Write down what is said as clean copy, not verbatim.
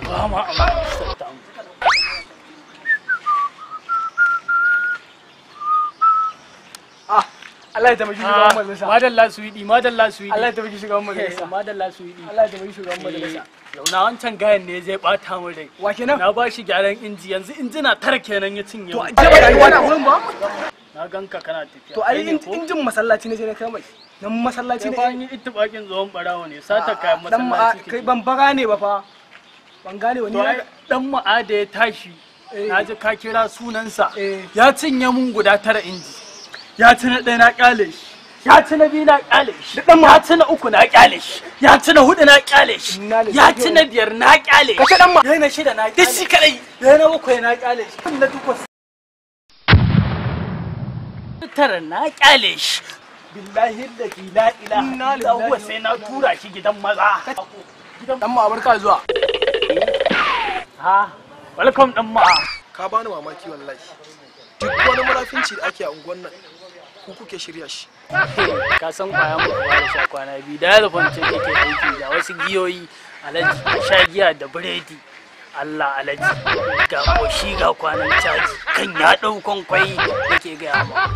ba ma amma Allah ya taimaki shugaban majalisa. Madalla suwidi, madalla suwidi. Allah ya taimaki shugaban majalisa. Madalla suwidi. Allah ya taimaki shugaban majalisa. Yau na wancan gayan ne zai bata mu rai. Wa kenan? Na ba shi gyaran inji, yanzu injina tara kenan ya cinye. To a jaba da ruwa na wurin ba? Na ganka kana tafiya. To ai injin masallaci ne sai na kai mai. Nan masallaci ne. Ba ni ittibakin zuwan barawo ne, sata kayan Dan masallaci. kai ban baga ne ba fa. Ban gane wani. To ai dan ma'ada ya tashi. Na ji ka kira sunansa. Eh. Ya cinye mun guda tara inji. Ya ci na ɗaya na ƙyale shi. Ya ci na biyu na ƙyale shi. Ya ci na uku na ƙyale shi. Ya ci na hudu na ƙyale shi. Ya ci na biyar na ƙyale shi. Kace dan ma. Ya na shida na ƙyale shi. Shi kadai. Ya na bakwai na ƙyale shi. Na takwas. Tara na ƙyale shi. Billahi la ilaha illa huwa sai na tura shi gidan maza. Dan ma barka zuwa. Ha. Welcome dan ma. Ka bani mamaki wallahi. Duk wani murafinci da ake a unguwan nan ku kuke shirya shi. Ka san kwayan mu da sha kwana biyu da yalfance kake aiki da wasu giyoyi alaji a sha giya da biredi. Allah alaji ga koshi ga kwanan caji kan ya ɗaukan kwai nake gaya ma.